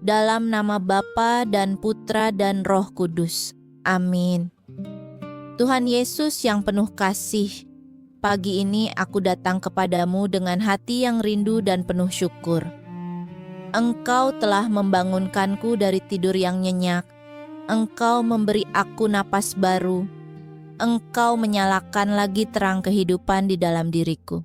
dalam nama Bapa dan Putra dan Roh Kudus. Amin. Tuhan Yesus yang penuh kasih, pagi ini aku datang kepadamu dengan hati yang rindu dan penuh syukur. Engkau telah membangunkanku dari tidur yang nyenyak. Engkau memberi aku napas baru. Engkau menyalakan lagi terang kehidupan di dalam diriku.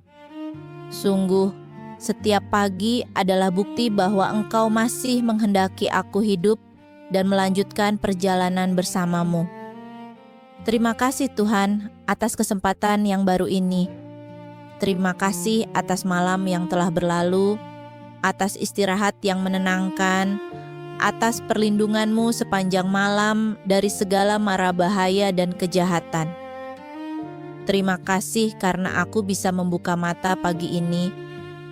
Sungguh, setiap pagi adalah bukti bahwa Engkau masih menghendaki aku hidup dan melanjutkan perjalanan bersamamu. Terima kasih Tuhan atas kesempatan yang baru ini. Terima kasih atas malam yang telah berlalu, atas istirahat yang menenangkan, atas perlindungan-Mu sepanjang malam dari segala mara bahaya dan kejahatan. Terima kasih karena aku bisa membuka mata pagi ini,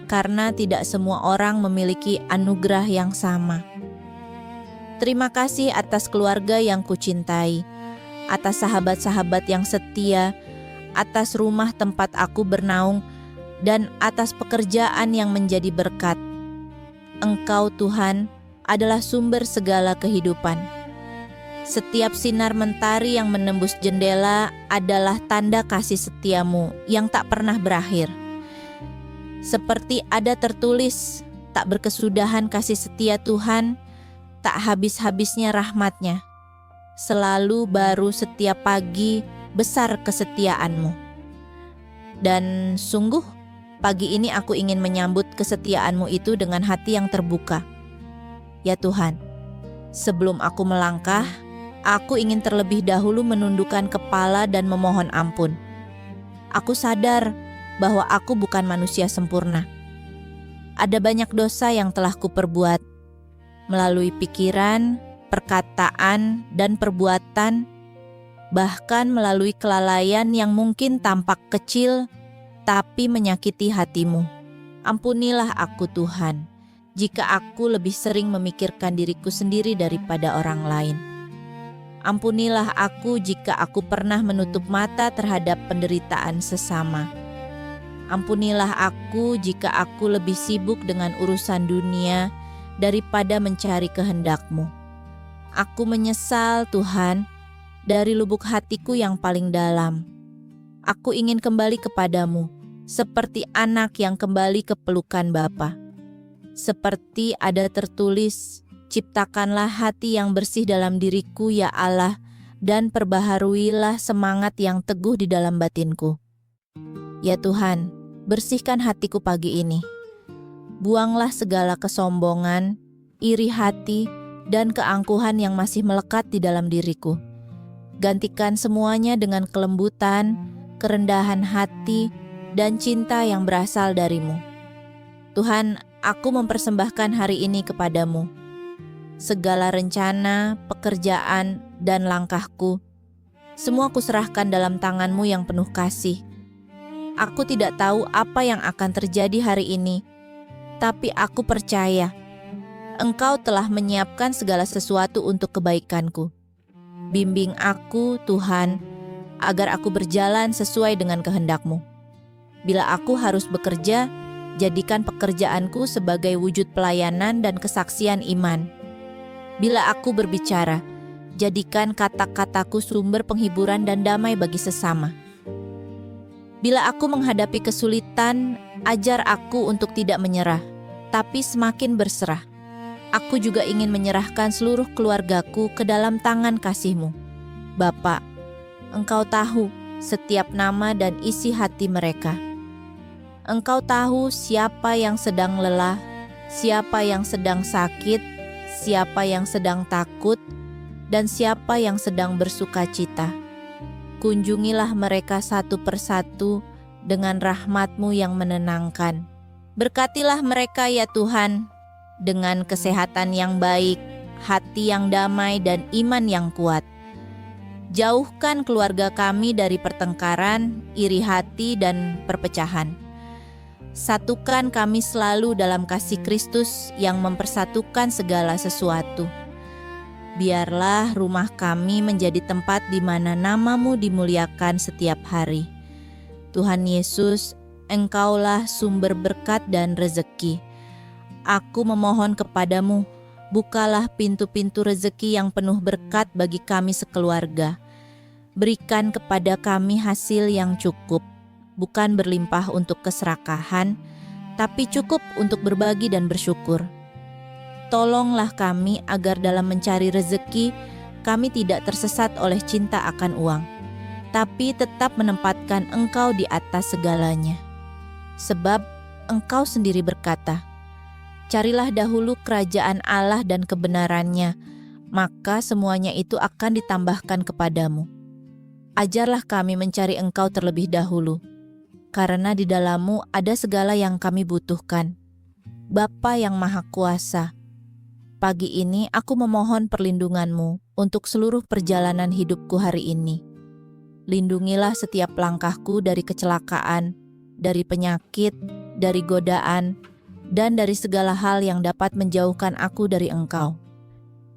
karena tidak semua orang memiliki anugerah yang sama. Terima kasih atas keluarga yang kucintai, atas sahabat-sahabat yang setia, atas rumah tempat aku bernaung, dan atas pekerjaan yang menjadi berkat. Engkau Tuhan adalah sumber segala kehidupan. Setiap sinar mentari yang menembus jendela adalah tanda kasih setiamu yang tak pernah berakhir. Seperti ada tertulis, tak berkesudahan kasih setia Tuhan, tak habis-habisnya rahmat-Nya. Selalu baru setiap pagi besar kesetiaan-Mu. Dan sungguh, pagi ini aku ingin menyambut kesetiaan-Mu itu dengan hati yang terbuka. Ya Tuhan, sebelum aku melangkah, aku ingin terlebih dahulu menundukkan kepala dan memohon ampun. Aku sadar bahwa aku bukan manusia sempurna. Ada banyak dosa yang telah kuperbuat, melalui pikiran, perkataan, dan perbuatan, bahkan melalui kelalaian yang mungkin tampak kecil, tapi menyakiti hati-Mu. Ampunilah aku Tuhan, jika aku lebih sering memikirkan diriku sendiri daripada orang lain. Ampunilah aku jika aku pernah menutup mata terhadap penderitaan sesama. Ampunilah aku jika aku lebih sibuk dengan urusan dunia daripada mencari kehendak-Mu. Aku menyesal Tuhan, dari lubuk hatiku yang paling dalam. Aku ingin kembali kepadamu, seperti anak yang kembali ke pelukan Bapa. Seperti ada tertulis, ciptakanlah hati yang bersih dalam diriku ya Allah, dan perbaharuilah semangat yang teguh di dalam batinku. Ya Tuhan, bersihkan hatiku pagi ini. Buanglah segala kesombongan, iri hati, dan keangkuhan yang masih melekat di dalam diriku. Gantikan semuanya dengan kelembutan, kerendahan hati, dan cinta yang berasal dari-Mu. Tuhan, aku mempersembahkan hari ini kepadamu. Segala rencana, pekerjaan, dan langkahku, semua kuserahkan dalam tangan-Mu yang penuh kasih. Aku tidak tahu apa yang akan terjadi hari ini, tapi aku percaya Engkau telah menyiapkan segala sesuatu untuk kebaikanku. Bimbing aku, Tuhan, agar aku berjalan sesuai dengan kehendak-Mu. Bila aku harus bekerja, jadikan pekerjaanku sebagai wujud pelayanan dan kesaksian iman. Bila aku berbicara, jadikan kata-kataku sumber penghiburan dan damai bagi sesama. Bila aku menghadapi kesulitan, ajar aku untuk tidak menyerah, tapi semakin berserah. Aku juga ingin menyerahkan seluruh keluargaku ke dalam tangan kasih-Mu. Bapa, Engkau tahu setiap nama dan isi hati mereka. Engkau tahu siapa yang sedang lelah, siapa yang sedang sakit, siapa yang sedang takut, dan siapa yang sedang bersuka cita. Kunjungilah mereka satu persatu dengan rahmat-Mu yang menenangkan. Berkatilah mereka ya Tuhan, dengan kesehatan yang baik, hati yang damai, dan iman yang kuat. Jauhkan keluarga kami dari pertengkaran, iri hati, dan perpecahan. Satukan kami selalu dalam kasih Kristus yang mempersatukan segala sesuatu. Biarlah rumah kami menjadi tempat di mana nama-Mu dimuliakan setiap hari. Tuhan Yesus, Engkaulah sumber berkat dan rezeki. Aku memohon kepadamu, Bukalah pintu-pintu rezeki yang penuh berkat bagi kami sekeluarga. Berikan kepada kami hasil yang cukup, bukan berlimpah untuk keserakahan, tapi cukup untuk berbagi dan bersyukur. Tolonglah kami agar dalam mencari rezeki, kami tidak tersesat oleh cinta akan uang, tapi tetap menempatkan Engkau di atas segalanya. Sebab Engkau sendiri berkata, "Carilah dahulu kerajaan Allah dan kebenarannya, maka semuanya itu akan ditambahkan kepadamu." Ajarlah kami mencari Engkau terlebih dahulu, karena di dalam-Mu ada segala yang kami butuhkan. Bapa yang Maha Kuasa, pagi ini aku memohon perlindungan-Mu untuk seluruh perjalanan hidupku hari ini. Lindungilah setiap langkahku dari kecelakaan, dari penyakit, dari godaan, dan dari segala hal yang dapat menjauhkan aku dari Engkau.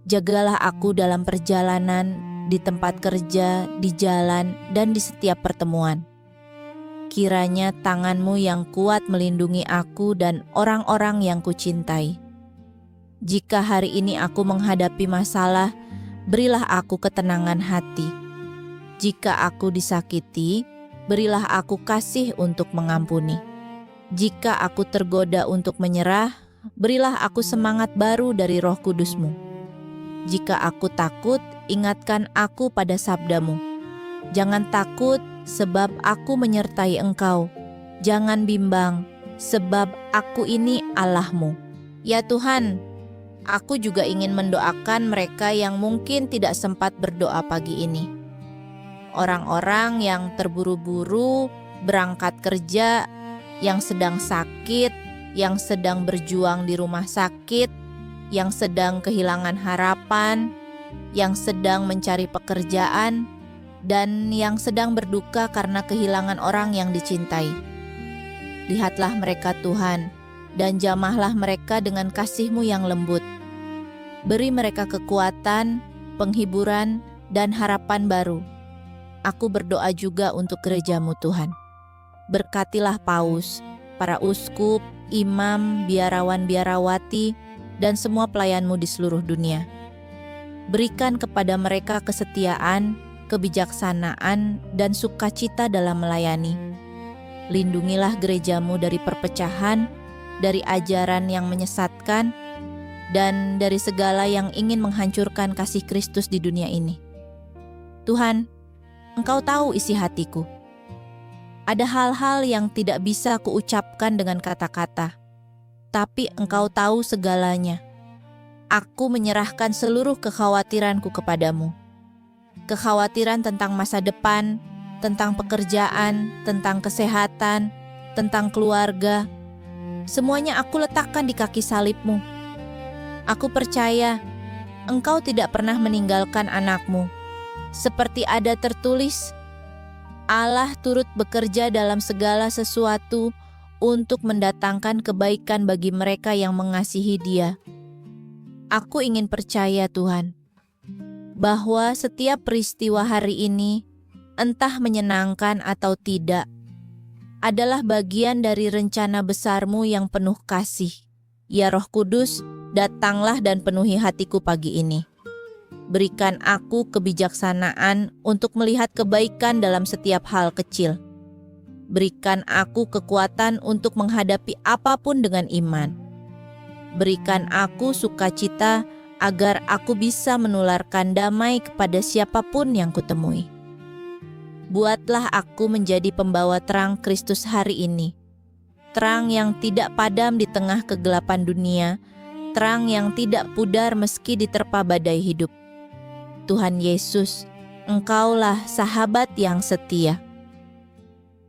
Jagalah aku dalam perjalanan, di tempat kerja, di jalan, dan di setiap pertemuan. Kiranya tangan-Mu yang kuat melindungi aku dan orang-orang yang kucintai. Jika hari ini aku menghadapi masalah, berilah aku ketenangan hati. Jika aku disakiti, berilah aku kasih untuk mengampuni. Jika aku tergoda untuk menyerah, berilah aku semangat baru dari Roh Kudus-Mu. Jika aku takut, ingatkan aku pada sabda-Mu. Jangan takut, sebab aku menyertai Engkau. Jangan bimbang, sebab aku ini Allah-Mu. Ya Tuhan, aku juga ingin mendoakan mereka yang mungkin tidak sempat berdoa pagi ini. Orang-orang yang terburu-buru berangkat kerja, yang sedang sakit, yang sedang berjuang di rumah sakit, yang sedang kehilangan harapan, yang sedang mencari pekerjaan, dan yang sedang berduka karena kehilangan orang yang dicintai. Lihatlah mereka Tuhan, dan jamahlah mereka dengan kasih-Mu yang lembut. Beri mereka kekuatan, penghiburan, dan harapan baru. Aku berdoa juga untuk gereja-Mu Tuhan. Berkatilah paus, para uskup, imam, biarawan-biarawati, dan semua pelayan-Mu di seluruh dunia. Berikan kepada mereka kesetiaan, kebijaksanaan, dan sukacita dalam melayani. Lindungilah gereja-Mu dari perpecahan, dari ajaran yang menyesatkan, dan dari segala yang ingin menghancurkan kasih Kristus di dunia ini. Tuhan, Engkau tahu isi hatiku. Ada hal-hal yang tidak bisa kuucapkan dengan kata-kata, tapi Engkau tahu segalanya. Aku menyerahkan seluruh kekhawatiranku kepadamu. Kekhawatiran tentang masa depan, tentang pekerjaan, tentang kesehatan, tentang keluarga. Semuanya aku letakkan di kaki salib-Mu. Aku percaya Engkau tidak pernah meninggalkan anak-Mu. Seperti ada tertulis, Allah turut bekerja dalam segala sesuatu untuk mendatangkan kebaikan bagi mereka yang mengasihi Dia. Aku ingin percaya Tuhan, bahwa setiap peristiwa hari ini, entah menyenangkan atau tidak, adalah bagian dari rencana besar-Mu yang penuh kasih. Ya Roh Kudus, datanglah dan penuhi hatiku pagi ini. Berikan aku kebijaksanaan untuk melihat kebaikan dalam setiap hal kecil. Berikan aku kekuatan untuk menghadapi apapun dengan iman. Berikan aku sukacita agar aku bisa menularkan damai kepada siapapun yang kutemui. Buatlah aku menjadi pembawa terang Kristus hari ini. Terang yang tidak padam di tengah kegelapan dunia, terang yang tidak pudar meski diterpa badai hidup. Tuhan Yesus, Engkaulah sahabat yang setia.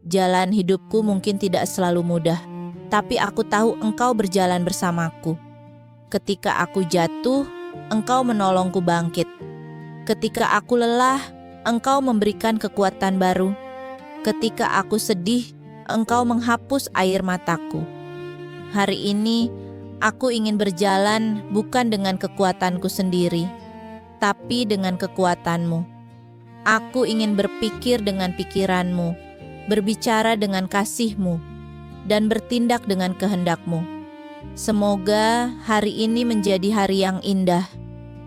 Jalan hidupku mungkin tidak selalu mudah, tapi aku tahu Engkau berjalan bersamaku. Ketika aku jatuh, Engkau menolongku bangkit. Ketika aku lelah, Engkau memberikan kekuatan baru. Ketika aku sedih, Engkau menghapus air mataku. Hari ini, aku ingin berjalan bukan dengan kekuatanku sendiri, tapi dengan kekuatan-Mu. Aku ingin berpikir dengan pikiran-Mu, berbicara dengan kasih-Mu, dan bertindak dengan kehendak-Mu. Semoga hari ini menjadi hari yang indah,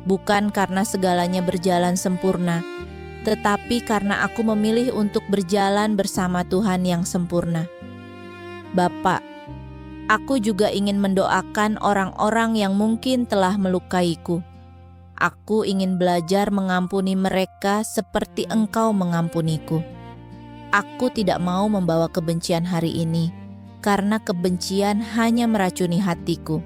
bukan karena segalanya berjalan sempurna, tetapi karena aku memilih untuk berjalan bersama Tuhan yang sempurna. Bapa, aku juga ingin mendoakan orang-orang yang mungkin telah melukaiku. Aku ingin belajar mengampuni mereka seperti Engkau mengampuniku. Aku tidak mau membawa kebencian hari ini, karena kebencian hanya meracuni hatiku.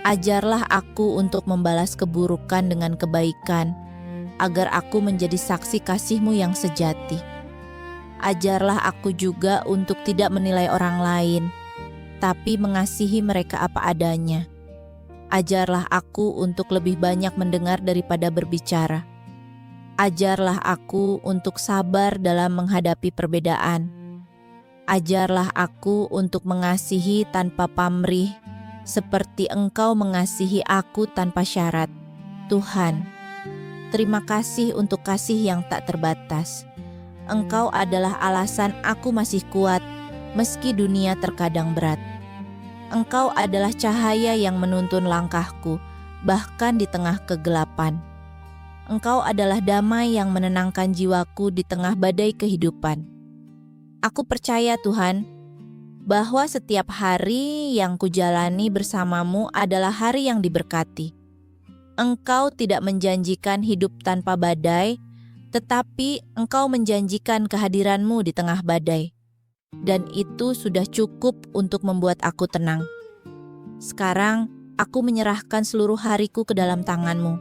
Ajarlah aku untuk membalas keburukan dengan kebaikan, agar aku menjadi saksi kasih-Mu yang sejati. Ajarlah aku juga untuk tidak menilai orang lain, tapi mengasihi mereka apa adanya. Ajarlah aku untuk lebih banyak mendengar daripada berbicara. Ajarlah aku untuk sabar dalam menghadapi perbedaan. Ajarlah aku untuk mengasihi tanpa pamrih, seperti Engkau mengasihi aku tanpa syarat. Tuhan, terima kasih untuk kasih yang tak terbatas. Engkau adalah alasan aku masih kuat, meski dunia terkadang berat. Engkau adalah cahaya yang menuntun langkahku, bahkan di tengah kegelapan. Engkau adalah damai yang menenangkan jiwaku di tengah badai kehidupan. Aku percaya Tuhan, bahwa setiap hari yang kujalani bersama-Mu adalah hari yang diberkati. Engkau tidak menjanjikan hidup tanpa badai, tetapi Engkau menjanjikan kehadiran-Mu di tengah badai. Dan itu sudah cukup untuk membuat aku tenang. Sekarang, aku menyerahkan seluruh hariku ke dalam tangan-Mu.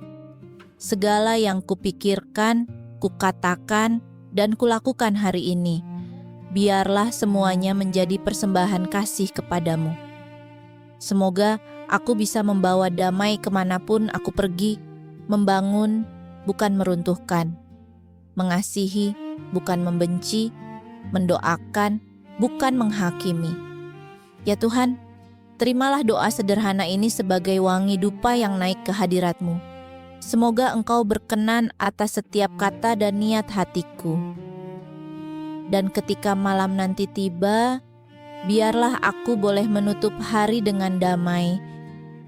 Segala yang kupikirkan, kukatakan, dan kulakukan hari ini, biarlah semuanya menjadi persembahan kasih kepadamu. Semoga aku bisa membawa damai kemanapun aku pergi, membangun, bukan meruntuhkan, mengasihi, bukan membenci, mendoakan, bukan menghakimi. Ya Tuhan, terimalah doa sederhana ini sebagai wangi dupa yang naik ke hadirat-Mu. Semoga Engkau berkenan atas setiap kata dan niat hatiku. Dan ketika malam nanti tiba, biarlah aku boleh menutup hari dengan damai,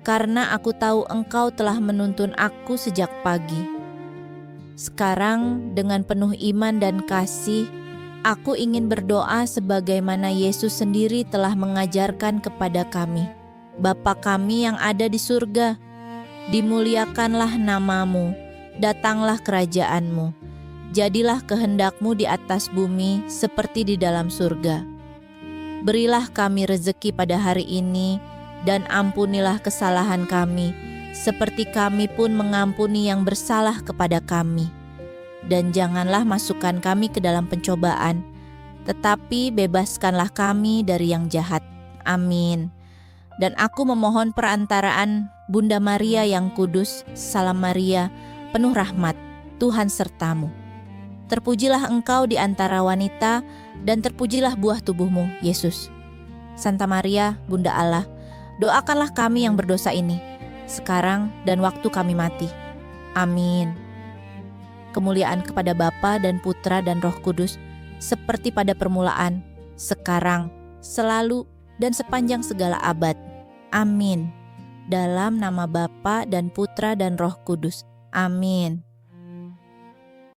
karena aku tahu Engkau telah menuntun aku sejak pagi. Sekarang, dengan penuh iman dan kasih, aku ingin berdoa sebagaimana Yesus sendiri telah mengajarkan kepada kami. Bapa kami yang ada di surga, dimuliakanlah nama-Mu, datanglah kerajaan-Mu. Jadilah kehendak-Mu di atas bumi seperti di dalam surga. Berilah kami rezeki pada hari ini, dan ampunilah kesalahan kami, seperti kami pun mengampuni yang bersalah kepada kami. Dan janganlah masukkan kami ke dalam pencobaan, tetapi bebaskanlah kami dari yang jahat. Amin. Dan aku memohon perantaraan Bunda Maria yang kudus, Salam Maria, penuh rahmat, Tuhan sertamu. Terpujilah engkau di antara wanita, dan terpujilah buah tubuhmu, Yesus. Santa Maria, Bunda Allah, doakanlah kami yang berdosa ini, sekarang dan waktu kami mati. Amin. Kemuliaan kepada Bapa dan Putra dan Roh Kudus, seperti pada permulaan, sekarang, selalu, dan sepanjang segala abad. Amin. Dalam nama Bapa dan Putra dan Roh Kudus. Amin.